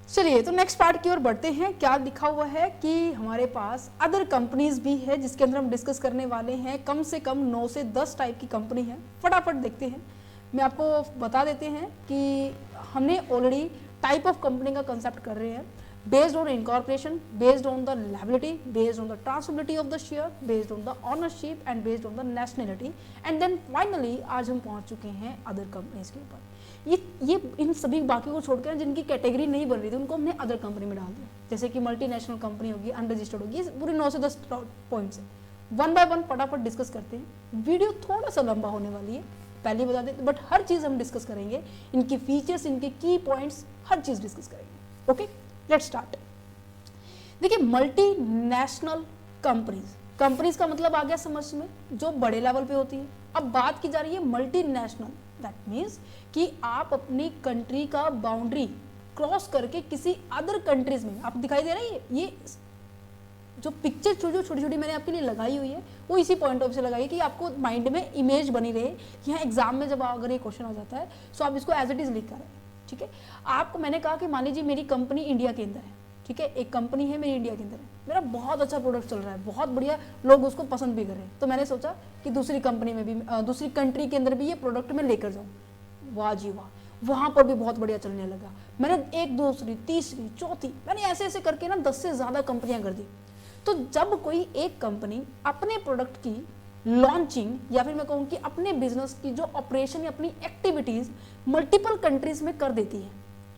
चलिए तो next part की ओर बढ़ते हैं। क्या लिखा हुआ है कि हमारे पास अदर कंपनीज भी है जिसके अंदर हम डिस्कस करने वाले हैं। कम से कम 9 से 10 टाइप की कंपनी है। फटाफट देखते हैं। मैं आपको बता देते हैं कि हमने ऑलरेडी टाइप ऑफ कंपनी का कंसेप्ट कर रहे हैं, based on incorporation, based on the liability, based on the transferability of the share, based on the ownership and based on the nationality, and then finally आज हम पहुंच चुके हैं other companies के ऊपर। ये इन सभी बाकी को छोड़कर जिनकी कैटेगरी नहीं बन रही थी उनको हमने अदर कंपनी में डाल दिया। जैसे कि मल्टीनेशनल कंपनी होगी, अनरजिस्टर्ड होगी, पूरी 9 से 10 पॉइंट्स है। वन बाय वन फटाफट डिस्कस करते हैं। वीडियो थोड़ा सा लंबा होने वाली है, पहले बता देते, बट हर चीज हम डिस्कस करेंगे, इनकी फीचर्स, इनके की पॉइंट्स, हर चीज डिस्कस करेंगे। Okay, let's start. देखिए, मल्टीनेशनल कंपनीज का मतलब आ गया समझ में, जो बड़े लेवल पे होती है। अब बात की जा रही है मल्टीनेशनल, दैट मीन्स कि आप अपनी कंट्री का बाउंड्री क्रॉस करके किसी अदर कंट्रीज में, आप दिखाई दे रही है ये जो पिक्चर जो छोटी छोटी मैंने आपके लिए लगाई हुई है, वो इसी पॉइंट ऑफ से लगाई है कि आपको माइंड में इमेज बनी रहे कि हाँ एग्जाम में जब अगर ये क्वेश्चन आ जाता है तो आप इसको एज इट इज लिख कर रहे हैं। ठीक है, आपको मैंने कहा कि मान लीजिए मेरी कंपनी इंडिया के अंदर है, ठीक है, एक कंपनी है मेरी इंडिया के अंदर है, मेरा बहुत अच्छा प्रोडक्ट चल रहा है, बहुत बढ़िया, लोग उसको पसंद भी कर रहे हैं, तो मैंने सोचा कि दूसरी कंपनी में भी, दूसरी कंट्री के अंदर भी ये प्रोडक्ट मैं लेकर जाऊँ। वाह जी वाह, वहां पर भी बहुत बढ़िया चलने लगा। मैंने एक, दूसरी, तीसरी, चौथी, मैंने ऐसे ऐसे करके ना 10 से ज्यादा कंपनियां कर दी। तो जब कोई एक कंपनी अपने प्रोडक्ट की लॉन्चिंग, या फिर मैं कहूँ कि अपने बिजनेस की जो ऑपरेशन या अपनी एक्टिविटीज मल्टीपल कंट्रीज में कर देती है,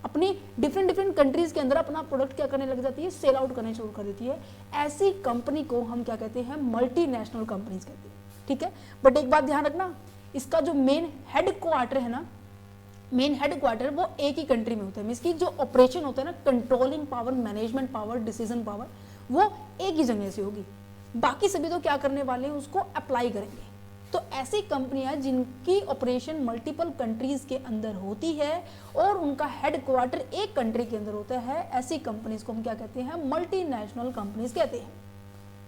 अपनी डिफरेंट कंट्रीज के अंदर अपना प्रोडक्ट क्या करने लग जाती है, सेल आउट करने शुरू कर देती है, ऐसी कंपनी को हम क्या कहते हैं, मल्टीनेशनल कंपनीज कहते हैं। ठीक है, बट एक बात ध्यान रखना, इसका जो मेन हेडक्वार्टर है ना, मेन हेडक्वार्टर वो एक ही कंट्री में होता है। मींस की जो ऑपरेशन होता है ना, controlling power, management power, decision power, वो एक ही जगह से होगी। बाकी सभी तो क्या करने वाले हैं, उसको अप्लाई करेंगे। तो ऐसी कंपनियां जिनकी ऑपरेशन मल्टीपल कंट्रीज के अंदर होती है और उनका हेडक्वार्टर एक कंट्री के अंदर होता है, ऐसी कंपनीज को हम क्या कहते हैं, मल्टीनेशनल कंपनीज कहते हैं।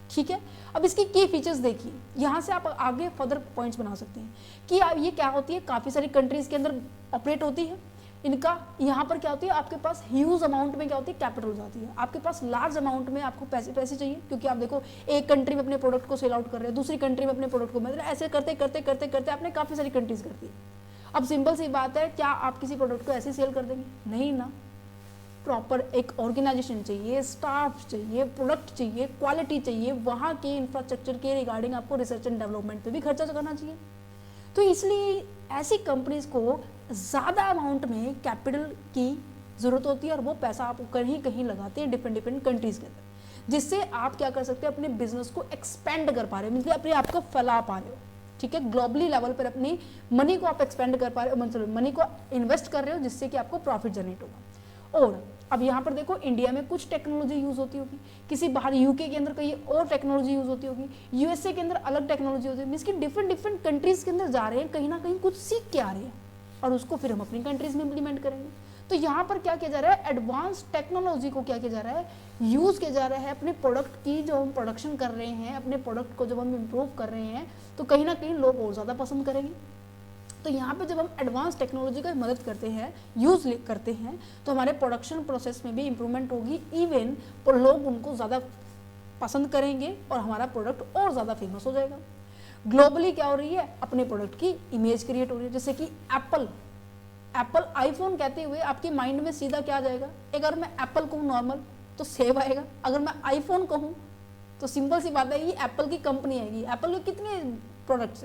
ठीक है, अब इसकी की फीचर्स देखिए, यहां से आप आगे फर्दर पॉइंट्स बना सकते हैं कि ये क्या होती है, काफी सारी कंट्रीज के अंदर ऑपरेट होती है। इनका यहाँ पर क्या होती है, आपके पास ह्यूज अमाउंट में क्या होती है, कैपिटल हो जाती है, आपके पास लार्ज अमाउंट में आपको पैसे चाहिए, क्योंकि आप देखो एक कंट्री में अपने प्रोडक्ट को सेल आउट कर रहे हैं, दूसरी कंट्री में अपने प्रोडक्ट को, मतलब ऐसे करते करते करते करते आपने काफी सारी कंट्रीज कर दी। अब सिंपल सी बात है, क्या आप किसी प्रोडक्ट को ऐसे सेल कर देंगे, नहीं ना, प्रॉपर एक ऑर्गेनाइजेशन चाहिए, स्टाफ चाहिए, प्रोडक्ट चाहिए, क्वालिटी चाहिए, वहाँ के इंफ्रास्ट्रक्चर के रिगार्डिंग आपको रिसर्च एंड डेवलपमेंट पे भी खर्चा करना चाहिए। तो इसलिए ऐसी कंपनीज को ज़्यादा अमाउंट में कैपिटल की ज़रूरत होती है और वो पैसा आप कहीं कहीं लगाते हैं डिफरेंट कंट्रीज के अंदर, जिससे आप क्या कर सकते हैं, अपने बिजनेस को एक्सपेंड कर पा रहे हो, मतलब अपने आप को फैला पा रहे हो। ठीक है, ग्लोबली लेवल पर अपनी मनी को आप एक्सपेंड कर पा रहे हो, मतलब मनी को इन्वेस्ट कर रहे हो, जिससे कि आपको प्रॉफिट जनरेट होगा। और अब यहाँ पर देखो, इंडिया में कुछ टेक्नोलॉजी यूज होती होगी, किसी बाहर यूके के अंदर कहीं और टेक्नोलॉजी यूज होती होगी, यूएसए के अंदर अलग टेक्नोलॉजी होती है, मींस कि डिफरेंट कंट्रीज के अंदर जा रहे हैं, कहीं ना कहीं कुछ सीख के आ रहे हैं और उसको फिर हम अपनी कंट्रीज में इम्प्लीमेंट करेंगे। तो यहाँ पर क्या किया जा रहा है, एडवांस टेक्नोलॉजी को क्या किया जा रहा है, यूज किया जा रहा है अपने प्रोडक्ट की, जो हम प्रोडक्शन कर रहे हैं, अपने प्रोडक्ट को जब हम इम्प्रूव कर रहे हैं तो कहीं ना कहीं लोग और ज़्यादा पसंद करेंगे। तो यहाँ पे जब हम एडवांस टेक्नोलॉजी का मदद करते हैं, यूज करते हैं, तो हमारे प्रोडक्शन प्रोसेस में भी इंप्रूवमेंट होगी, इवन लोग उनको ज़्यादा पसंद करेंगे और हमारा प्रोडक्ट और ज़्यादा फेमस हो जाएगा। ग्लोबली क्या हो रही है, अपने प्रोडक्ट की इमेज क्रिएट हो रही है। जैसे कि एप्पल आईफोन कहते हुए आपके माइंड में सीधा क्या आ जाएगा, अगर मैं एप्पल कहूँ नॉर्मल तो सेव आएगा, अगर मैं आईफोन कहूँ तो सिंपल सी बात है, ये एप्पल की कंपनी आएगी। एप्पल के कितने प्रोडक्ट्स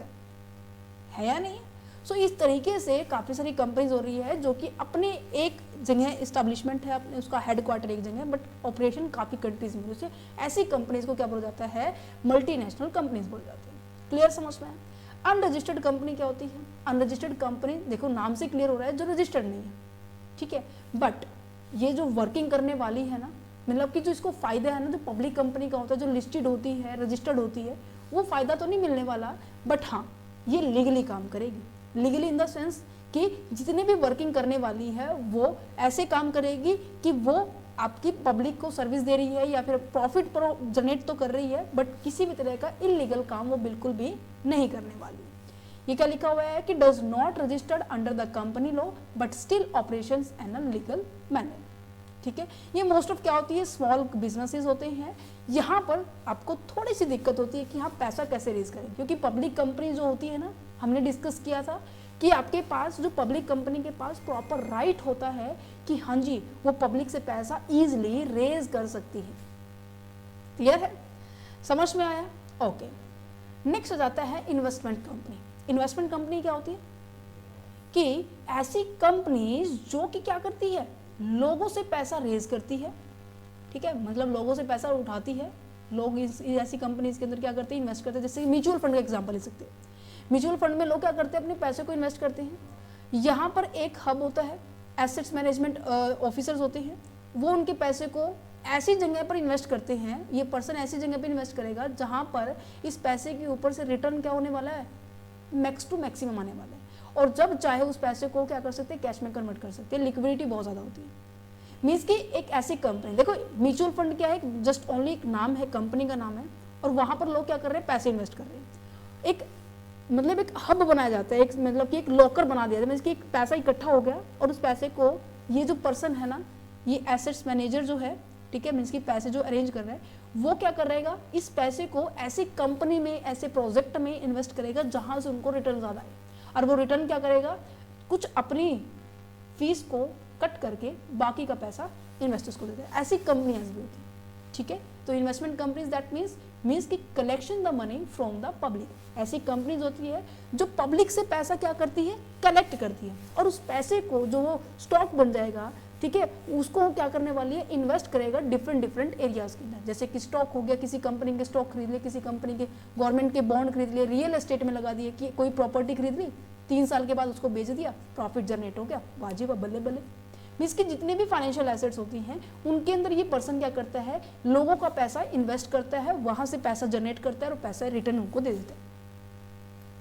है या नहीं। सो इस तरीके से काफ़ी सारी कंपनीज हो रही है जो कि अपने एक जगह इस्टेब्लिशमेंट है, अपने उसका हेडक्वार्टर एक जगह, बट ऑपरेशन काफ़ी कंट्रीज में, जैसे ऐसी कंपनीज को क्या बोला जाता है, मल्टीनेशनल कंपनीज बोले जाते हैं। क्लियर समझ में है। अनरजिस्टर्ड कंपनी क्या होती है, अनरजिस्टर्ड कंपनी देखो नाम से क्लियर हो रहा है, जो रजिस्टर्ड नहीं है। ठीक है, बट ये जो वर्किंग करने वाली है ना, मतलब कि जो इसको फायदा है ना, जो पब्लिक कंपनी का होता है, जो लिस्टेड होती है, रजिस्टर्ड होती है, वो फायदा तो नहीं मिलने वाला, बट हाँ ये लीगली काम करेगी। लीगली इन द सेंस कि जितने भी वर्किंग करने वाली है वो ऐसे काम करेगी कि वो आपकी पब्लिक को सर्विस दे रही है या फिर प्रॉफिट जनरेट तो कर रही है, बट किसी भी तरह का इलीगल काम वो बिल्कुल भी नहीं करने वाली। ये क्या लिखा हुआ है कि does not registered under the company law but still operations in a legal manner. ठीक है। ये मोस्ट ऑफ क्या होती है, स्मॉल बिजनेसेस होते हैं। यहाँ पर आपको थोड़ी सी दिक्कत होती है कि हाँ पैसा कैसे रेज करें, क्योंकि पब्लिक कंपनी जो होती है ना, हमने डिस्कस किया था कि आपके पास जो पब्लिक कंपनी के पास प्रॉपर राइट होता है कि हाँ जी वो पब्लिक से पैसा इजीली रेज कर सकती है। क्लियर है, समझ में आया? ओके। नेक्स्ट आ जाता है इन्वेस्टमेंट कंपनी। इन्वेस्टमेंट कंपनी क्या होती है कि ऐसी कंपनी जो कि क्या करती है, लोगों से पैसा रेज करती है, ठीक है, मतलब लोगों से पैसा उठाती है। लोग ऐसी कंपनीज के अंदर क्या करते हैं, इन्वेस्ट करते हैं। जैसे म्यूचुअल फंड का एग्जांपल ले सकते हैं। म्यूचुअल फंड में लोग क्या करते हैं, अपने पैसे को इन्वेस्ट करते हैं। यहाँ पर एक हब होता है, एसेट्स मैनेजमेंट ऑफिसर्स होते हैं, वो उनके पैसे को ऐसी जगह पर इन्वेस्ट करते हैं। ये पर्सन ऐसी जगह पर इन्वेस्ट करेगा जहाँ पर इस पैसे के ऊपर से रिटर्न क्या होने वाला है, मैक्स टू मैक्सिमम आने वाला है। और जब चाहे उस पैसे को क्या कर सकते हैं, कैश में कन्वर्ट कर सकते हैं। लिक्विडिटी बहुत ज़्यादा होती है। मीन्स कि एक ऐसी कंपनी, देखो म्यूचुअल फंड क्या है, जस्ट ओनली एक नाम है, कंपनी का नाम है, और वहाँ पर लोग क्या कर रहे हैं, पैसे इन्वेस्ट कर रहे हैं। एक मतलब एक हब बनाया जाता है, एक मतलब कि एक लॉकर बना दिया जाता है। मीन्स कि एक पैसा इकट्ठा हो गया और उस पैसे को ये जो पर्सन है ना, ये एसेट्स मैनेजर जो है, ठीक है, मीन्स कि पैसे जो अरेंज कर रहा है, वो क्या कर रहेगा, इस पैसे को ऐसी कंपनी में, ऐसे प्रोजेक्ट में इन्वेस्ट करेगा जहाँ से उनको रिटर्न ज़्यादा आए। और वो रिटर्न क्या करेगा, कुछ अपनी फीस को कट करके बाकी का पैसा इन्वेस्टर्स को देता है। ऐसी कंपनियां भी होती है, ठीक है। तो इन्वेस्टमेंट कंपनीज दैट मीन्स कि collection the money from the public. ऐसी कंपनीज होती है जो पब्लिक से पैसा क्या करती है, कलेक्ट करती है, और उस पैसे को जो वो स्टॉक बन जाएगा, ठीक है, उसको क्या करने वाली है, इन्वेस्ट करेगा डिफरेंट एरियाज के अंदर। जैसे कि स्टॉक हो गया, किसी कंपनी के स्टॉक खरीद लिए, किसी कंपनी के गवर्नमेंट के बॉन्ड खरीद लिए, रियल एस्टेट में लगा दिए, कि कोई प्रॉपर्टी खरीद ली, 3 साल के बाद उसको बेच दिया, प्रॉफिट जनरेट हो गया, वाजिब, बल्ले बल्ले। मीन्स कि जितने भी फाइनेंशियल एसेट्स होती हैं उनके अंदर ये पर्सन क्या करता है, लोगों का पैसा इन्वेस्ट करता है, वहां से पैसा जनरेट करता है और पैसा रिटर्न उनको दे देता है,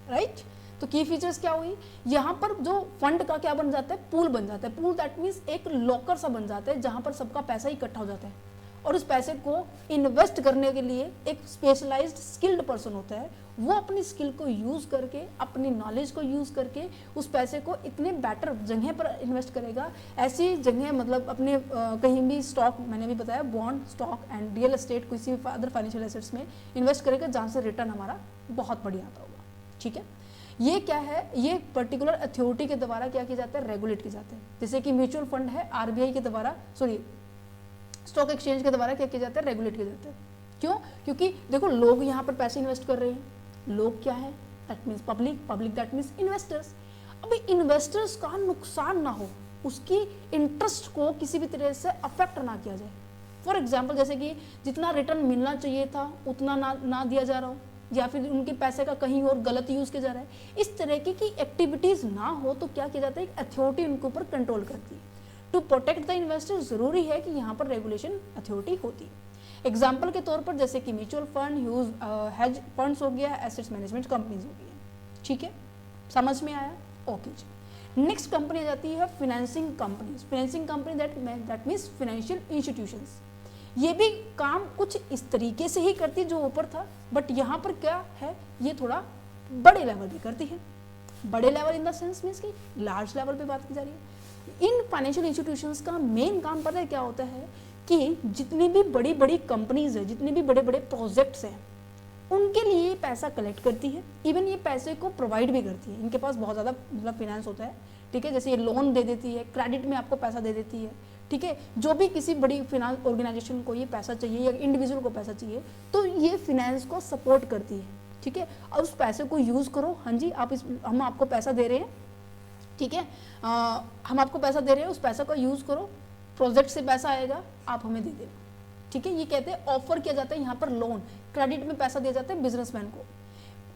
राइट। तो की फीचर्स क्या हुई, यहाँ पर जो फंड का क्या बन जाता है, पूल बन जाता है। पूल दैट मीन्स एक लॉकर सा बन जाता है जहां पर सबका पैसा इकट्ठा हो जाता है, और उस पैसे को इन्वेस्ट करने के लिए एक स्पेशलाइज्ड स्किल्ड पर्सन होता है। वो अपनी स्किल को यूज करके, अपनी नॉलेज को यूज करके उस पैसे को इतने बेटर जगह पर इन्वेस्ट करेगा। ऐसी जगह मतलब अपने कहीं भी स्टॉक, मैंने भी बताया, bond, stock and real estate, किसी भी अदर फाइनेंशियल एसेट्स में इन्वेस्ट करेगा जहाँ से रिटर्न हमारा बहुत बढ़िया आता होगा, ठीक है। ये क्या है, ये पर्टिकुलर अथॉरिटी के द्वारा क्या किया जाता है, रेगुलेट किया जाता है। जैसे कि म्यूचुअल फंड है, आरबीआई के द्वारा, सॉरी स्टॉक एक्सचेंज के द्वारा क्या किया जाता है, रेगुलेट किया जाता है। क्यों? क्योंकि देखो लोग यहाँ पर पैसे इन्वेस्ट कर रहे हैं। लोग क्या है, that means public that means investors. अभी इन्वेस्टर्स का नुकसान ना हो, उसकी इंटरेस्ट को किसी भी तरह से अफेक्ट ना किया जाए। फॉर एग्जाम्पल, जैसे कि जितना रिटर्न मिलना चाहिए था उतना ना दिया जा रहा हो, या फिर उनके पैसे का कहीं और गलत यूज किया जा रहा है, इस तरह की एक्टिविटीज ना हो तो क्या किया जाता है, एक अथॉरिटी उनके ऊपर कंट्रोल करती है। टू प्रोटेक्ट द इन्वेस्टर जरूरी है कि यहाँ पर रेगुलेशन अथॉरिटी होती है। एग्जाम्पल के तौर पर जैसे कि mutual fund, huge hedge funds हो गया, एसेट्स मैनेजमेंट कंपनीज हो गई, ठीक है, समझ में आया? ओके जी। नेक्स्ट कंपनी आ जाती है financing companies. Financing company that means financial institutions. ये भी काम कुछ इस तरीके से ही करती है जो ऊपर था, बट यहाँ पर क्या है, ये थोड़ा बड़े लेवल पे करती है। बड़े level in the sense means कि लार्ज लेवल पे बात की जा रही है। इन फाइनेंशियल इंस्टीट्यूशंस का मेन काम पता है क्या होता है, कि जितनी भी बड़ी बड़ी कंपनीज है, जितने भी बड़े बड़े प्रोजेक्ट्स हैं, उनके लिए पैसा कलेक्ट करती है। इवन ये पैसे को प्रोवाइड भी करती है। इनके पास बहुत ज़्यादा मतलब फिनेंस होता है, ठीक है, जैसे ये लोन दे देती है, क्रेडिट में आपको पैसा दे देती है, ठीक है। जो भी किसी बड़ी फिनांस ऑर्गेनाइजेशन को ये पैसा चाहिए या इंडिविजुअल को पैसा चाहिए, तो ये फिनेंस को सपोर्ट करती है, ठीक है। और उस पैसे को यूज़ करो, हाँ जी, हम आपको पैसा दे रहे हैं, ठीक है, हम आपको पैसा दे रहे हैं, उस पैसा को यूज़ करो, प्रोजेक्ट से पैसा आएगा, आप हमें दे देना, ठीक है। ये कहते हैं ऑफर किया जाता है यहाँ पर लोन, क्रेडिट में पैसा दिया जाता है बिजनेसमैन को।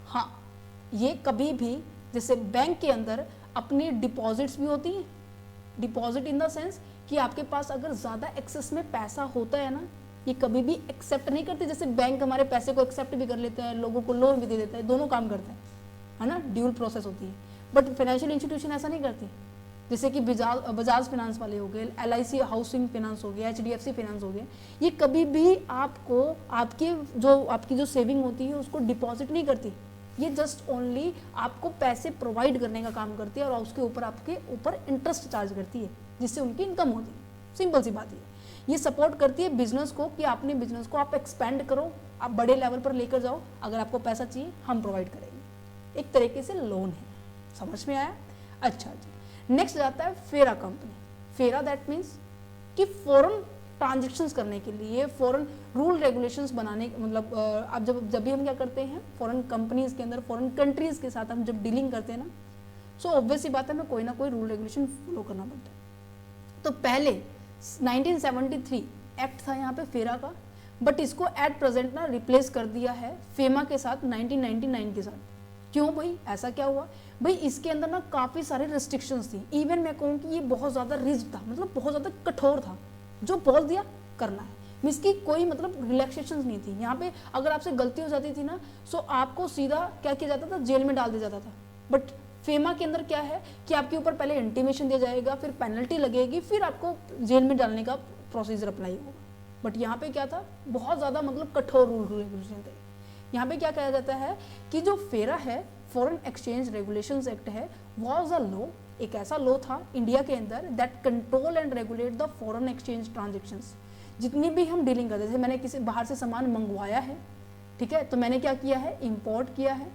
हाँ, ये कभी भी जैसे बैंक के अंदर अपनी डिपॉजिट्स भी होती हैं, डिपॉजिट इन द सेंस कि आपके पास अगर ज़्यादा एक्सेस में पैसा होता है ना, ये कभी भी एक्सेप्ट नहीं करते। जैसे बैंक हमारे पैसे को एक्सेप्ट भी कर लेते हैं, लोगों को लोन भी दे देता है, दोनों काम करते हैं, है ना, ड्यूल प्रोसेस होती है। बट फाइनेंशियल इंस्टीट्यूशन ऐसा नहीं करती। जैसे कि बजाज फिनांस वाले हो गए, LIC हाउसिंग फाइनेंस हो गया, HDFC फाइनेंस हो गया, ये कभी भी आपको आपकी जो सेविंग होती है उसको डिपॉजिट नहीं करती। ये जस्ट ओनली आपको पैसे प्रोवाइड करने का काम करती है और उसके ऊपर आपके ऊपर इंटरेस्ट चार्ज करती है, जिससे उनकी इनकम होती है। सिंपल सी बात है। ये सपोर्ट करती है बिजनेस को कि अपने बिजनेस को आप एक्सपेंड करो, आप बड़े लेवल पर लेकर जाओ, अगर आपको पैसा चाहिए हम प्रोवाइड करेंगे। एक तरीके से लोन है, समझ में आया? अच्छा जी, नेक्स्ट जाता है फेरा कंपनी। फेरा दैट मीन्स कि फॉरेन ट्रांजेक्शन्स करने के लिए, फॉरेन रूल रेगुलेशंस बनाने, मतलब अब जब भी हम क्या करते हैं फॉरेन कंपनीज के अंदर, फॉरेन कंट्रीज के साथ हम जब डीलिंग करते हैं ना, सो ऑब्वियस सी बात है हमें कोई ना कोई रूल रेगुलेशन फॉलो करना पड़ता है। तो पहले 1973 एक्ट था यहाँ पे फेरा का, बट इसको एट प्रेजेंट ना रिप्लेस कर दिया है फेमा के साथ 1999 के साथ। क्यों भाई, ऐसा क्या हुआ भाई? इसके अंदर ना काफ़ी सारे रिस्ट्रिक्शंस थी, इवन मैं कहूँ कि ये बहुत ज़्यादा रिजिड था, मतलब बहुत ज़्यादा कठोर था, जो बोल दिया करना है, मीन्स की कोई मतलब रिलैक्सेशन नहीं थी यहाँ पे। अगर आपसे गलती हो जाती थी ना, सो आपको सीधा क्या किया जाता था, जेल में डाल दिया जाता था। बट फेमा के अंदर क्या है कि आपके ऊपर पहले इंटीमेशन दिया जाएगा, फिर पेनल्टी लगेगी, फिर आपको जेल में डालने का प्रोसीजर अप्लाई होगा। बट यहाँ पे क्या था, बहुत ज़्यादा मतलब कठोर रूल रेगुलेशन थे। यहाँ पे क्या कहा जाता है कि जो फेरा है, फॉरेन एक्सचेंज रेगुलेशंस एक्ट है, वाज अ लॉ, एक ऐसा लॉ था इंडिया के अंदर that control and regulate the foreign exchange transactions. जितनी भी हम डीलिंग करते थे, मैंने किसी बाहर से सामान मंगवाया है, ठीक है, तो मैंने क्या किया है, इंपोर्ट किया है।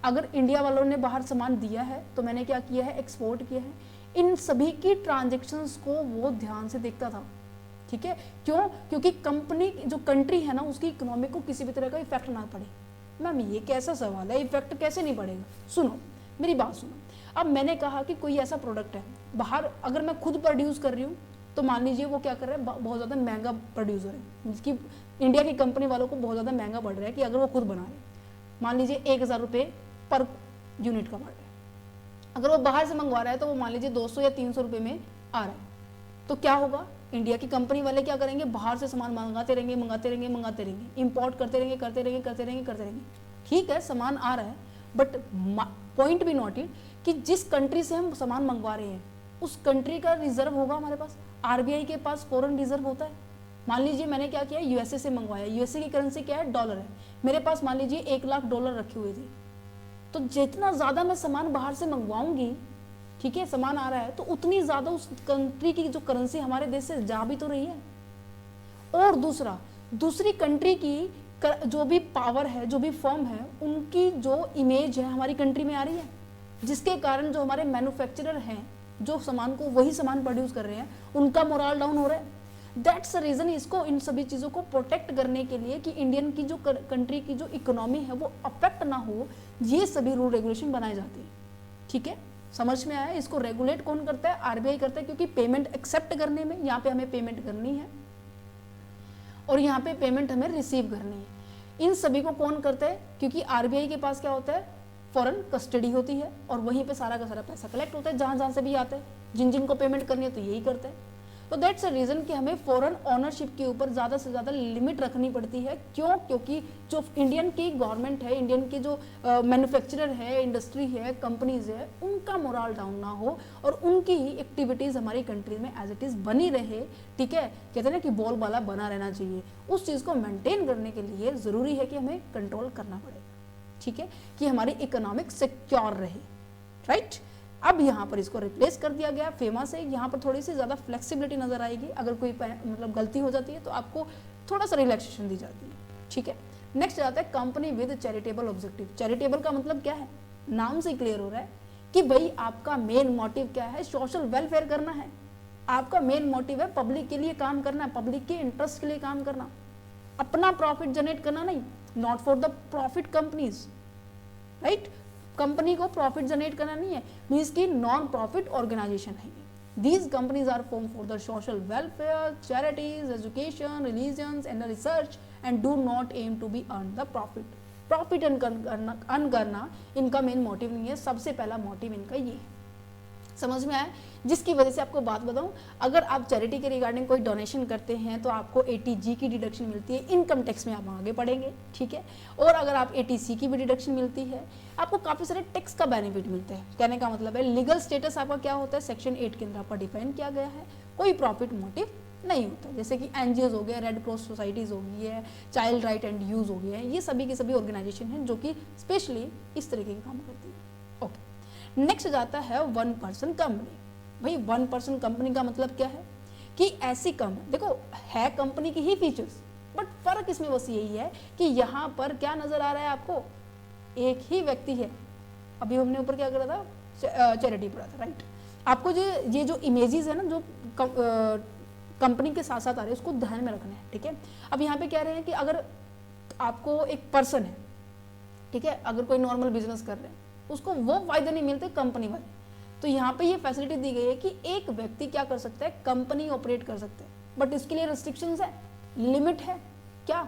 अगर इंडिया वालों ने बाहर सामान दिया है तो मैंने क्या किया है, एक्सपोर्ट किया है। इन सभी की ट्रांजेक्शन्स को वो ध्यान से देखता था, ठीक है। क्यों? क्योंकि कंपनी जो कंट्री है ना, उसकी इकोनॉमी को किसी भी तरह का इफेक्ट ना पड़े। मैम ये कैसा सवाल है, इफेक्ट कैसे नहीं पड़ेगा? सुनो मेरी बात सुनो। अब मैंने कहा कि कोई ऐसा प्रोडक्ट है बाहर, अगर मैं खुद प्रोड्यूस कर रही हूँ तो मान लीजिए वो क्या कर रहा है, बहुत ज़्यादा महंगा प्रोड्यूसर है, जिसकी इंडिया की कंपनी वालों को बहुत ज़्यादा महंगा पड़ रहा है कि अगर वो खुद बना रहे, मान लीजिए 1000 रुपये पर यूनिट का पड़ रहा है। अगर वो बाहर से मंगवा रहा है तो वो मान लीजिए 200 या 300 रुपये में आ रहा है, तो क्या होगा, इंडिया की कंपनी वाले क्या करेंगे, बाहर से सामान मंगाते रहेंगे, इंपोर्ट करते रहेंगे। ठीक है, सामान आ रहा है, बट पॉइंट भी नोट इट कि जिस कंट्री से हम सामान मंगवा रहे हैं उस कंट्री का रिजर्व होगा हमारे पास। आरबीआई के पास फॉरेन रिजर्व होता है। मान लीजिए मैंने क्या किया, यूएसए से मंगवाया, यूएसए की करेंसी क्या है, डॉलर है, मेरे पास मान लीजिए 1 लाख डॉलर रखे हुए थे, तो जितना ज़्यादा मैं सामान बाहर से मंगवाऊंगी, ठीक है, सामान आ रहा है, तो उतनी ज़्यादा उस कंट्री की जो करेंसी हमारे देश से जा भी तो रही है। और दूसरी कंट्री की जो भी पावर है, जो भी फर्म है, उनकी जो इमेज है हमारी कंट्री में आ रही है, जिसके कारण जो हमारे मैन्युफैक्चरर हैं, जो सामान को वही सामान प्रोड्यूस कर रहे हैं, उनका मोरल डाउन हो रहा है। दैट्स द रीज़न, इसको इन सभी चीज़ों को प्रोटेक्ट करने के लिए कि इंडियन की जो कंट्री की जो इकोनॉमी है वो अफेक्ट ना हो, ये सभी रूल रेगुलेशन बनाए जाते हैं। ठीक है, समझ में आया? इसको रेगुलेट कौन करता है? आरबीआई करता है, क्योंकि पेमेंट एक्सेप्ट करने में यहाँ पे हमें पेमेंट करनी है और यहाँ पे पेमेंट हमें रिसीव करनी है। इन सभी को कौन करता है? क्योंकि आरबीआई के पास क्या होता है, फॉरेन कस्टडी होती है और वहीं पे सारा का सारा पैसा कलेक्ट होता है, जहाँ से भी आता है, जिन को पेमेंट करनी है तो यही करते हैं। तो दैट्स अ रीज़न कि हमें फॉरेन ऑनरशिप के ऊपर ज़्यादा से ज़्यादा लिमिट रखनी पड़ती है। क्यों? क्योंकि जो इंडियन की गवर्नमेंट है, इंडियन के जो मैन्युफैक्चरर है, इंडस्ट्री है, कंपनीज है, उनका मोरल डाउन ना हो और उनकी एक्टिविटीज़ हमारी कंट्री में एज इट इज़ बनी रहे। ठीक है, कहते हैं ना कि बोलबाला बना रहना चाहिए। उस चीज़ को मेंटेन करने के लिए ज़रूरी है कि हमें कंट्रोल करना पड़ेगा। ठीक है, कि हमारी इकोनॉमिक सिक्योर रहे। राइट, अब यहाँ पर इसको रिप्लेस कर दिया गया फेमा से। यहाँ पर थोड़ी सी ज़्यादा फ्लेक्सिबिलिटी नज़र आएगी। अगर कोई मतलब गलती हो जाती है तो आपको थोड़ा सा रिलैक्सेशन दी जाती है। ठीक है, नेक्स्ट आता है company with charitable objective. Charitable का मतलब क्या है? नाम से क्लियर हो रहा है कि भाई आपका मेन मोटिव क्या है, सोशल वेलफेयर करना है। आपका मेन मोटिव है पब्लिक के लिए काम करना, पब्लिक के इंटरेस्ट के लिए काम करना, अपना प्रॉफिट जनरेट करना नहीं, not for the profit companies. Right, company को प्रॉफिट जनरेट करना नहीं है, मीन्स की नॉन प्रॉफिट ऑर्गेनाइजेशन है। These companies are form for the social welfare, charities, education, religions and research and do not aim to be earn the profit. Profit earn करना इनका main motive नहीं है, सबसे पहला मोटिव इनका ये है। समझ में आया? जिसकी वजह से आपको बात बताऊं, अगर आप चैरिटी के रिगार्डिंग कोई डोनेशन करते हैं तो आपको 80G की डिडक्शन मिलती है, इनकम टैक्स में आप आगे पढ़ेंगे। ठीक है, और अगर आप 80C की भी डिडक्शन मिलती है, आपको काफ़ी सारे टैक्स का बेनिफिट मिलता है। कहने का मतलब है लीगल स्टेटस आपका क्या होता है, सेक्शन 8 के अंदर आपका डिफाइन किया गया है, कोई प्रॉफिट मोटिव नहीं होता। जैसे कि NGOs हो गए, रेड क्रॉस सोसाइटीज़ हो गई है, चाइल्ड राइट एंड यूज़ हो गए हैं, ये सभी के सभी ऑर्गेनाइजेशन हैं जो कि स्पेशली इस तरीके के काम करती है। ओके, नेक्स्ट जाता है 1 पर्सन कंपनी। भाई 1 पर्सन कंपनी का मतलब क्या है कि ऐसी देखो है कंपनी की ही फीचर्स, बट फर्क इसमें बस यही है कि यहाँ पर क्या नजर आ रहा है आपको, एक ही व्यक्ति है। अभी हमने ऊपर क्या करा था, चैरिटी पढ़ा था, राइट। आपको जो ये जो इमेजेस है ना, जो कंपनी के साथ साथ आ रहे हैं, उसको ध्यान में रखना है, ठीक है। अब यहाँ पे कह रहे हैं कि अगर आपको एक पर्सन है, ठीक है, अगर कोई नॉर्मल बिजनेस कर रहे हैं, उसको वो फायदे नहीं मिलते कंपनी वाले, तो यहाँ पे ये फैसिलिटी दी गई है कि एक व्यक्ति क्या कर सकता है, कंपनी ऑपरेट कर सकते हैं, बट इसके लिए रिस्ट्रिक्शंस है, लिमिट है। क्या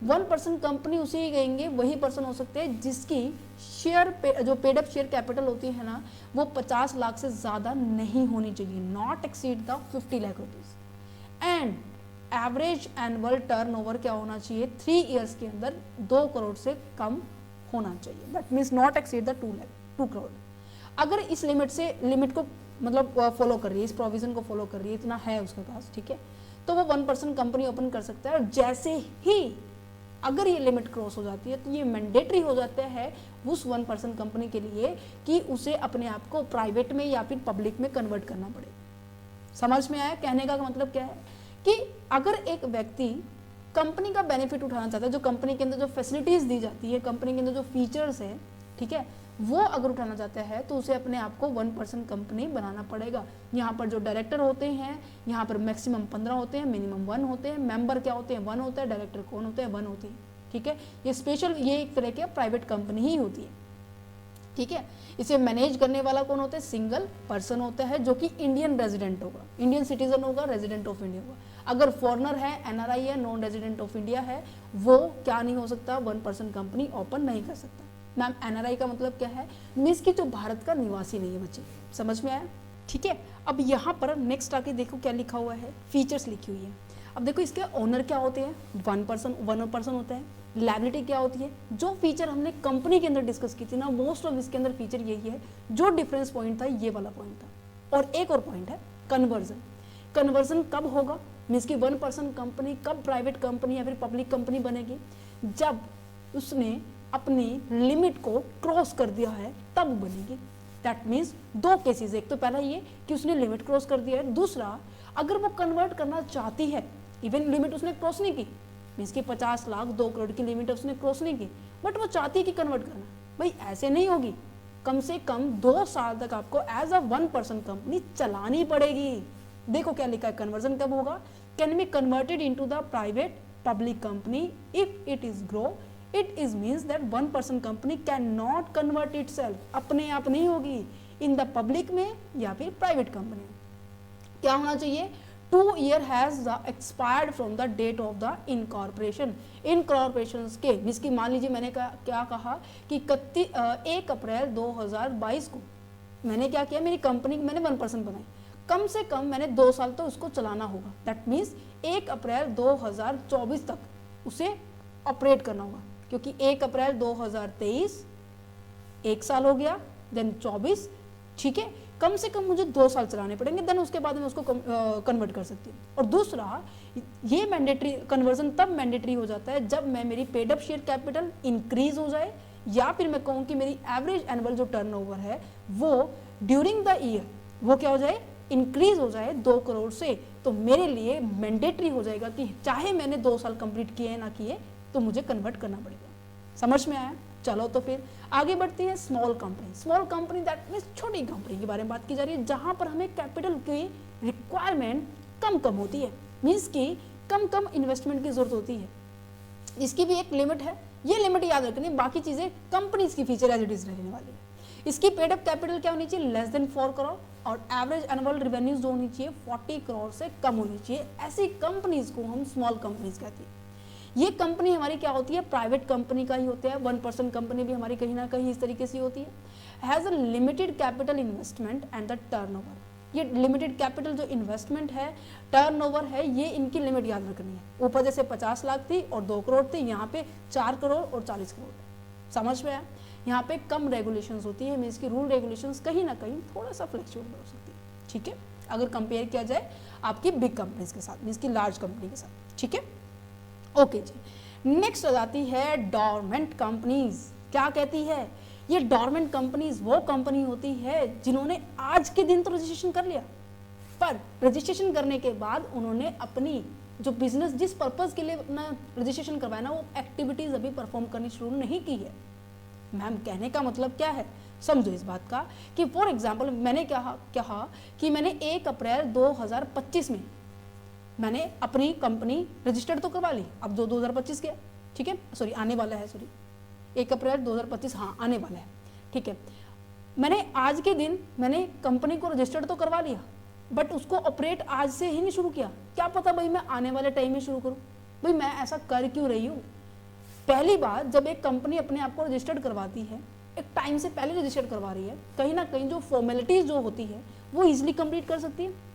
1% कंपनी उसे ही कहेंगे, वही पर्सन हो सकते हैं जिसकी जो पेड अप शेयर कैपिटल होती है ना, वो 50 लाख से ज्यादा नहीं होनी चाहिए, not exceed the 50 lakh rupees. And average annual turnover क्या होना चाहिए, 3 इयर्स के अंदर 2 करोड़ से कम होना चाहिए, that means not exceed the 2 crore. अगर इस लिमिट को मतलब फॉलो कर रही है, इस प्रोविजन को फॉलो कर रही है, इतना है उसके पास, ठीक है, तो वो 1% कंपनी ओपन कर सकता है। और जैसे ही अगर ये लिमिट क्रॉस हो जाती है तो ये मैंडेटरी हो जाता है उस 1% कंपनी के लिए कि उसे अपने आप को प्राइवेट में या फिर पब्लिक में कन्वर्ट करना पड़ेगा। समझ में आया? कहने का मतलब क्या है कि अगर एक व्यक्ति कंपनी का बेनिफिट उठाना चाहता है, जो कंपनी के अंदर जो फैसिलिटीज दी जाती है, कंपनी के अंदर जो फीचर्स है, ठीक है, वो अगर उठाना चाहता है तो उसे अपने आप को 1% कंपनी बनाना पड़ेगा। यहाँ पर जो डायरेक्टर होते हैं, यहाँ पर मैक्सिमम 15 होते हैं, मिनिमम 1 होते हैं, मेंबर क्या होते हैं, 1 होता है, डायरेक्टर कौन होते हैं, 1 होती है, ठीक है। ये स्पेशल, ये एक तरह की प्राइवेट कंपनी ही होती है, ठीक है। इसे मैनेज करने वाला कौन होता है, सिंगल पर्सन होता है, जो कि इंडियन रेजिडेंट होगा, इंडियन सिटीजन होगा, रेजिडेंट ऑफ इंडिया होगा। अगर फॉरनर है, एनआरआई है, नॉन रेजिडेंट ऑफ इंडिया है, वो क्या नहीं हो सकता, 1% कंपनी ओपन नहीं कर सकता। मैम एनआरआई का मतलब क्या है, मींस कि जो भारत का निवासी नहीं है बच्चे, समझ में आया? ठीक है। अब यहाँ पर नेक्स्ट आके देखो क्या लिखा हुआ है, फीचर्स लिखी हुई है। अब देखो इसके ओनर क्या होते हैं, 1% होता है। लायबिलिटी क्या होती है, जो फीचर हमने कंपनी के अंदर डिस्कस की थी ना, मोस्ट ऑफ इसके अंदर फीचर यही है। जो डिफरेंस पॉइंट था ये वाला पॉइंट था। और एक और पॉइंट है कन्वर्जन। कन्वर्जन कब होगा, मीन्स की 1% कंपनी कब प्राइवेट कंपनी या फिर पब्लिक कंपनी बनेगी, जब उसने अपनी लिमिट को क्रॉस कर दिया है तब बनेगी। दैट मीन्स 2 केसेस, एक तो पहला ये कि उसने लिमिट क्रॉस कर दिया है, दूसरा अगर वो कन्वर्ट करना चाहती है, इवन लिमिट उसने क्रॉस नहीं की, मीन्स की 50 लाख 2 करोड़ की लिमिट उसने क्रॉस नहीं की, बट वो चाहती है कि कन्वर्ट करना। भाई ऐसे नहीं होगी, कम से कम 2 साल तक आपको एज अ 1% कंपनी चलानी पड़ेगी। देखो क्या लिखा है, कन्वर्जन कब होगा, can be converted into the private public company if it is grow, it is means that 1% company can not convert itself, अपने आप नहीं होगी, इन द पब्लिक में या फिर प्राइवेट कंपनी। क्या होना चाहिए, 2 year has expired from the date of the incorporation. Incorporation के मीन्स की मान लीजिए मैंने क्या कहा कि 1 अप्रैल 2022 को मैंने क्या किया, मेरी कंपनी मैंने 1% बनाई, कम से कम मैंने 2 साल तो उसको चलाना होगा। दैट मीन्स 1 अप्रैल 2024 तक उसे ऑपरेट करना होगा, क्योंकि 1 अप्रैल 2023 1 साल हो गया, देन 24, ठीक है, कम से कम मुझे 2 साल चलाने पड़ेंगे, देन उसके बाद मैं उसको कन्वर्ट कर सकती हूँ। और दूसरा, ये मैंडेटरी कन्वर्जन तब मैंडेटरी हो जाता है जब मैं मेरी paid up share capital increase हो जाए, या फिर मैं कहूँ कि मेरी एवरेज एनुअल जो टर्नओवर है वो ड्यूरिंग द ईयर वो क्या हो जाए, इंक्रीज हो जाए 2 करोड़ से, तो मेरे लिए मैंडेटरी हो जाएगा कि चाहे मैंने 2 साल कंप्लीट किए ना किए तो मुझे कन्वर्ट करना पड़ेगा। समझ में आया? चलो तो फिर आगे बढ़ते हैं। Small company, small company that means छोटी कंपनी के बारे में बात की जा रही है, जहां पर हमें कैपिटल की रिक्वायरमेंट कम होती है, मीन्स की कम इन्वेस्टमेंट की जरूरत होती है। इसकी भी एक लिमिट है, ये लिमिट याद रखनी, बाकी चीजें कंपनीज की फीचर एज इट इज रहने वाली है। इसकी पेड अप कैपिटल क्या होनी चाहिए, लेस देन 4 करोड़, और एवरेज एनुअल रेवेन्यूज जो होनी चाहिए 40 करोड़ से कम होनी चाहिए। ऐसी कंपनीज को हम स्मॉल कंपनीज कहते हैं। ये कंपनी हमारी क्या होती है, प्राइवेट कंपनी का ही होता है। 1% कंपनी भी हमारी कहीं ना कहीं इस तरीके से होती है। Has a limited capital investment and the turnover. ये लिमिटेड कैपिटल जो इन्वेस्टमेंट है, टर्नओवर है, ये इनकी लिमिट याद रखनी है। ऊपर जैसे 50 लाख थी और 2 करोड़ थी, यहाँ पे 4 करोड़ और 40 करोड़ है। समझ में आया? यहाँ पे कम रेगुलेशंस होती है, मीन्स की रूल रेगुलेशंस कहीं ना कहीं थोड़ा सा फ्लेक्चुएबल हो सकती है, ठीक है, अगर कंपेयर किया जाए आपकी बिग कंपनीज के साथ, मीन्स की लार्ज कंपनी के साथ, ठीक है। ओके जी, नेक्स्ट आ जाती है डॉर्मेंट कंपनीज। क्या कहती है ये डॉर्मेंट कंपनीज? वो कंपनी होती है जिन्होंने आज के दिन तो रजिस्ट्रेशन कर लिया, पर रजिस्ट्रेशन करने के बाद उन्होंने अपनी जो बिजनेस जिस पर्पज के लिए अपना रजिस्ट्रेशन करवाया ना, वो एक्टिविटीज अभी परफॉर्म करनी शुरू नहीं की है। मैम कहने का मतलब क्या है, समझो इस बात का कि फॉर एग्जाम्पल मैंने कहा कि मैंने 1 अप्रैल 2025 में मैंने अपनी कंपनी रजिस्टर्ड तो करवा ली, अब 2025 गया, ठीक है, सॉरी आने वाला है, सॉरी 1 अप्रैल 2025, हाँ आने वाला है, ठीक है। मैंने आज के दिन मैंने कंपनी को रजिस्टर्ड तो करवा लिया, बट उसको ऑपरेट आज से ही नहीं शुरू किया। क्या पता भाई मैं आने वाले टाइम में शुरू करूं, भाई मैं ऐसा कर क्यों रही हूं। पहली बात, जब एक कंपनी अपने आप को रजिस्टर्ड करवाती है, एक टाइम से पहले रजिस्टर्ड करवा रही है, कहीं ना कहीं जो फॉर्मेलिटीज जो होती है वो इजिली कंप्लीट कर सकती है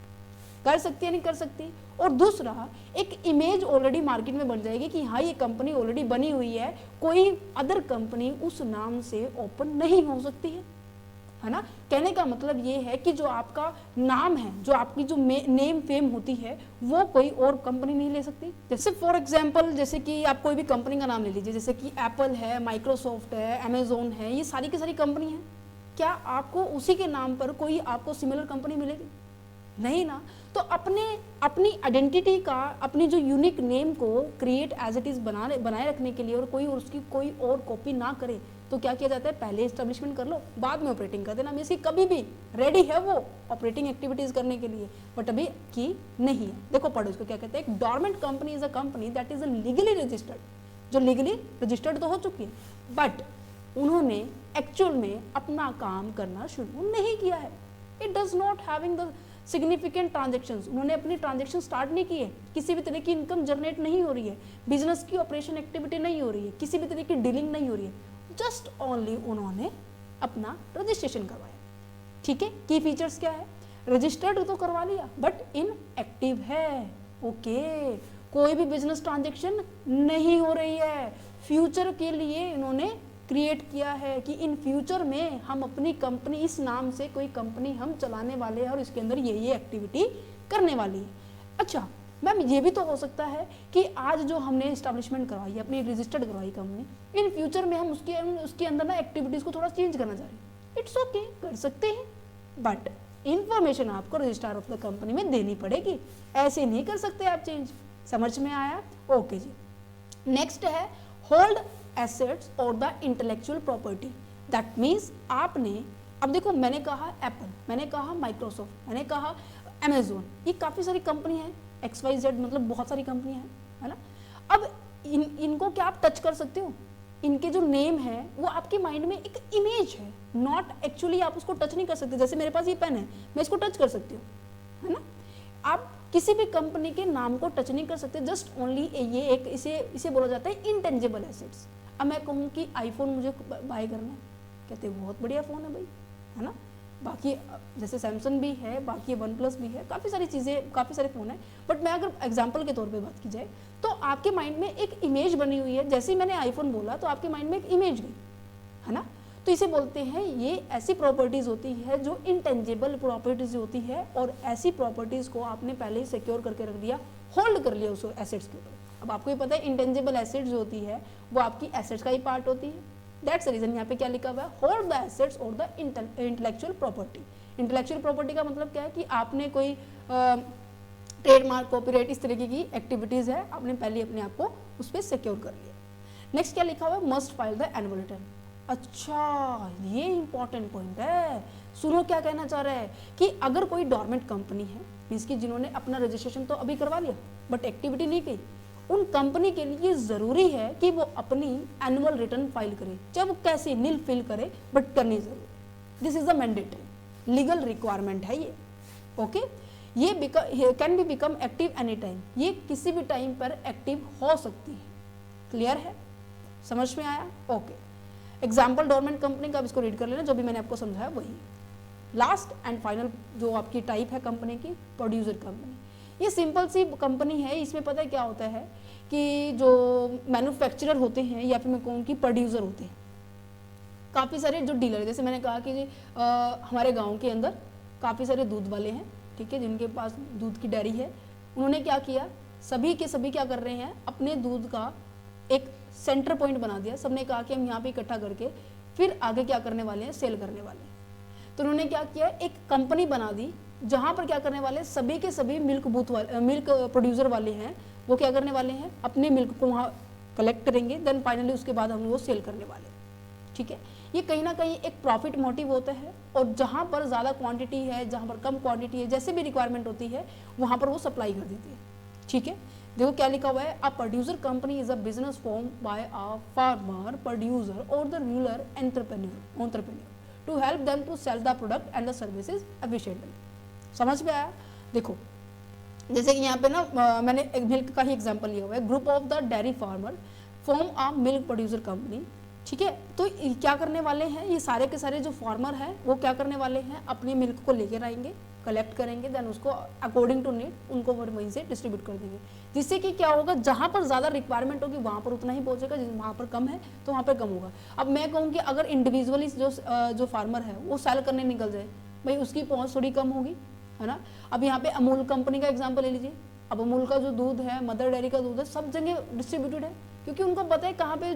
नहीं कर सकती। और दूसरा, एक इमेज ऑलरेडी मार्केट में बन जाएगी कि हाँ ये कंपनी ऑलरेडी बनी हुई है, कोई अदर कंपनी उस नाम से ओपन नहीं हो सकती है ना। कहने का मतलब ये है कि जो आपका नाम है, जो आपकी जो नेम फेम होती है, वो कोई और कंपनी नहीं ले सकती। जैसे फॉर एग्जांपल, जैसे कि आप कोई भी कंपनी का नाम ले लीजिए, जैसे कि एप्पल है, माइक्रोसॉफ्ट है, अमेजोन है, ये सारी की सारी कंपनी है। क्या आपको उसी के नाम पर कोई आपको सिमिलर कंपनी मिलेगी? नहीं ना। तो अपनी आइडेंटिटी का, अपनी जो यूनिक नेम को क्रिएट एज इट इज बनाए रखने के लिए और कोई उसकी कोई और कॉपी ना करे, तो क्या किया जाता है, पहले एस्टेब्लिशमेंट कर लो, बाद में ऑपरेटिंग कर देना। इसकी कभी भी रेडी है वो ऑपरेटिंग एक्टिविटीज करने के लिए, बट अभी की नहीं है। देखो पढ़ो इसको क्या कहते हैं, एक dormant company is a company that is legally registered, जो लीगली रजिस्टर्ड तो हो चुकी है, बट उन्होंने एक्चुअल में अपना काम करना शुरू नहीं किया है। It does not having the significant transactions, उन्होंने अपनी ट्रांजेक्शन स्टार्ट नहीं की है, किसी भी तरह की इनकम जनरेट नहीं हो रही है, बिजनेस की ऑपरेशन एक्टिविटी नहीं हो रही है, किसी भी तरह की डीलिंग नहीं हो रही है, जस्ट ओनली उन्होंने अपना रजिस्ट्रेशन करवाया। ठीक है, की फीचर्स क्या है, रजिस्टर्ड तो करवा लिया बट इन एक्टिव है। ओके, कोई भी बिजनेस ट्रांजेक्शन नहीं हो रही है, फ्यूचर के लिए इन्होंने क्रिएट किया है कि इन फ्यूचर में हम अपनी कंपनी, इस नाम से कोई कंपनी हम चलाने वाले हैं और इसके अंदर ये एक्टिविटी करने वाली है। अच्छा मैम, ये भी तो हो सकता है कि आज जो हमने इस्टेब्लिशमेंट करवाई, अपनी रजिस्टर्ड करवाई कंपनी, इन फ्यूचर में हम उसके अंदर ना एक्टिविटीज़ को थोड़ा चेंज करना चाह रहे हैं। इट्स ओके, कर सकते हैं, बट इंफॉर्मेशन आपको रजिस्ट्रार ऑफ द कंपनी में देनी पड़ेगी, ऐसे नहीं कर सकते आप चेंज। समझ में आया? ओके जी। नेक्स्ट है होल्ड एसेट्स और the intellectual property. That means आपने, अब देखो मैंने कहा एप्पल, मैंने कहा माइक्रोसॉफ्ट, मैंने कहा अमेजोन, ये काफ़ी सारी कंपनी है, XYZ मतलब बहुत सारी कंपनी है ना। अब इनको क्या आप टच कर सकते हो? इनके जो नेम है वो आपके माइंड में एक इमेज है, नॉट एक्चुअली आप उसको टच नहीं कर सकते। जैसे मेरे पास ये पेन है, मैं इसको टच कर सकती हूँ, है ना। आप किसी भी कंपनी के नाम को टच नहीं कर सकते, जस्ट ओनली ये एक इसे बोला जाता है इंटेंजिबल एसेट्स। अब मैं कहूँ कि आईफोन मुझे बाय करना है, कहते हैं बहुत बढ़िया फ़ोन है भाई, है ना। बाकी जैसे सैमसंग भी है, बाकी वन प्लस भी है, काफ़ी सारी चीज़ें, काफ़ी सारे फ़ोन है, बट मैं अगर एग्जांपल के तौर पे बात की जाए तो आपके माइंड में एक इमेज बनी हुई है। जैसे ही मैंने आईफोन बोला तो आपके माइंड में एक इमेज गई, है ना। तो इसे बोलते हैं, ये ऐसी प्रॉपर्टीज़ होती है जो इंटेंजिबल प्रॉपर्टीज़ होती है, और ऐसी प्रॉपर्टीज़ को आपने पहले ही सिक्योर करके रख दिया, होल्ड कर लिया उस एसेट्स के ऊपर। अब आपको ये पता है इंटेंजिबल एसेट्स जो होती है वो आपकी एसेट्स का ही पार्ट होती है। दैट्स द रीजन यहाँ पे क्या लिखा हुआ है, होल्ड द एसेट्स और the intellectual property. Intellectual property का मतलब क्या है कि आपने कोई ट्रेडमार्क, कॉपीराइट, इस तरीके की एक्टिविटीज़ है, आपने पहले अपने आप को उस पर सिक्योर कर लिया। नेक्स्ट क्या लिखा हुआ है, must file the annual return. अच्छा, ये इंपॉर्टेंट पॉइंट है। सुनो क्या कहना चाह रहा है कि अगर कोई डोरमेंट कंपनी है, मीन्स की जिन्होंने अपना रजिस्ट्रेशन तो अभी करवा लिया बट एक्टिविटी नहीं की, उन कंपनी के लिए ज़रूरी है कि वो अपनी एनुअल रिटर्न फाइल करे, चाहे वो कैसे नील फिल करे, बट करनी जरूरी। This is the mandatory legal requirement है ये। ओके, ये can be become active any time, ये किसी भी टाइम पर एक्टिव हो सकती है। क्लियर है? समझ में आया? ओके। एग्जाम्पल डोरमेंट कंपनी का, इसको रीड कर लेना, जो भी मैंने आपको समझाया वही। लास्ट एंड फाइनल जो आपकी टाइप है कंपनी की, प्रोड्यूसर कंपनी। ये सिंपल सी कंपनी है, इसमें पता है क्या होता है कि जो मैन्युफैक्चरर होते हैं या फिर मैं कहूँ कि प्रोड्यूसर होते हैं, काफ़ी सारे जो डीलर है, जैसे मैंने कहा कि हमारे गांव के अंदर काफ़ी सारे दूध वाले हैं, ठीक है, जिनके पास दूध की डेयरी है। उन्होंने क्या किया, सभी के सभी क्या कर रहे हैं, अपने दूध का एक सेंटर पॉइंट बना दिया। सबने कहा कि हम यहाँ पे इकट्ठा करके फिर आगे क्या करने वाले हैं, सेल करने वाले हैं। तो उन्होंने क्या किया, एक कंपनी बना दी जहाँ पर क्या करने वाले हैं, सभी के सभी मिल्क प्रोड्यूसर वाले हैं, वो क्या करने वाले हैं, अपने मिल्क को वहाँ कलेक्ट करेंगे, देन फाइनली उसके बाद हम वो सेल करने वाले हैं। ठीक है, ये कहीं ना कहीं एक प्रॉफिट मोटिव होता है, और जहाँ पर ज़्यादा क्वांटिटी है, जहाँ पर कम क्वांटिटी है, जैसे भी रिक्वायरमेंट होती है वहाँ पर वो सप्लाई कर देती है। ठीक है, देखो क्या लिखा हुआ है, a producer company is a business form by a farmer producer और the rural entrepreneur to help them to sell the product and the services efficiently. समझ में आया? देखो जैसे कि यहाँ पे ना मैंने एक मिल्क का ही एग्जांपल लिया हुआ है, group of the dairy farmer form a milk producer company. ठीक है, तो क्या करने वाले हैं, ये सारे के सारे जो फार्मर हैं वो क्या करने वाले हैं, अपने मिल्क को लेकर आएंगे, कलेक्ट करेंगे, देन उसको अकॉर्डिंग टू नीड उनको वहीं से डिस्ट्रीब्यूट कर देंगे, जिससे कि क्या होगा, जहाँ पर ज़्यादा रिक्वायरमेंट होगी वहाँ पर उतना ही पहुँचेगा, वहाँ पर कम है तो वहाँ पर कम होगा। अब मैं कहूँ कि अगर इंडिविजुअली जो फार्मर है वो सेल करने निकल जाए, भाई उसकी पहुँच थोड़ी कम होगी, है ना। अब यहाँ पे अमूल कंपनी का एग्जाम्पल ले लीजिए, अब अमूल का जो दूध है, मदर डेयरी का दूध है, सब जगह डिस्ट्रीब्यूटेड है, क्योंकि उनको पता है कहाँ पे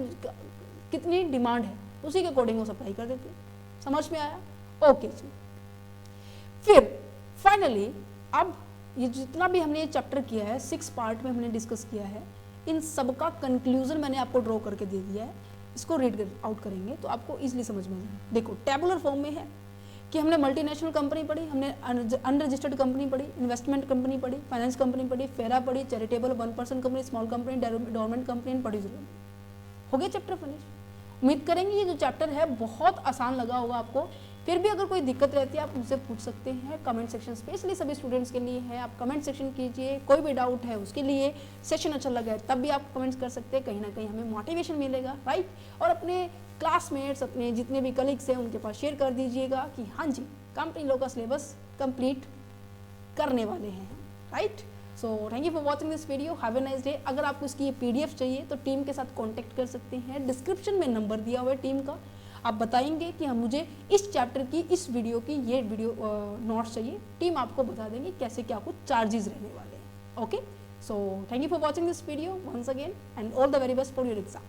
कितनी डिमांड है, उसी के अकॉर्डिंग वो सप्लाई कर देते हैं। समझ में आया? ओके जी। फिर फाइनली अब ये जितना भी हमने ये चैप्टर किया है, 6 पार्ट में हमने डिस्कस किया है, इन सब का कंक्लूजन मैंने आपको ड्रॉ करके दे दिया है। इसको रीड आउट करेंगे तो आपको इजीली समझ में आ जाएगा। देखो टेबुलर फॉर्म में है कि हमने मल्टीनेशनल कंपनी पढ़ी, हमने अनरजिस्टर्ड कंपनी पढ़ी, इन्वेस्टमेंट कंपनी पढ़ी, फाइनेंस कंपनी पढ़ी, फेरा पढ़ी, charitable 1% company, small company, dormant company and producer company. हो गया चैप्टर फिनिश। उम्मीद करेंगे ये जो चैप्टर है बहुत आसान लगा होगा आपको। फिर भी अगर कोई दिक्कत रहती है आप मुझसे पूछ सकते हैं कमेंट सेक्शन, स्पेशली सभी स्टूडेंट्स के लिए है, आप कमेंट सेक्शन कीजिए। कोई भी डाउट है उसके लिए, सेशन अच्छा लगा है तब भी आप कमेंट्स कर सकते हैं, कहीं ना कहीं हमें मोटिवेशन मिलेगा, राइट। और अपने क्लासमेट्स, अपने जितने भी कलीग्स हैं उनके पास शेयर कर दीजिएगा कि हाँ जी कंपनी लॉ का सिलेबस कंप्लीट करने वाले हैं, right. So thank you for watching this video, have a nice day. अगर आपको इसकी ये PDF चाहिए तो टीम के साथ कांटेक्ट कर सकते हैं, डिस्क्रिप्शन में नंबर दिया हुआ है टीम का। आप बताएंगे कि हम मुझे इस चैप्टर की, इस वीडियो की ये वीडियो नोट्स चाहिए, टीम आपको बता देंगे कैसे क्या कुछ चार्जेस रहने वाले हैं। Okay, so thank you for watching this video once again and all the very best for your exam.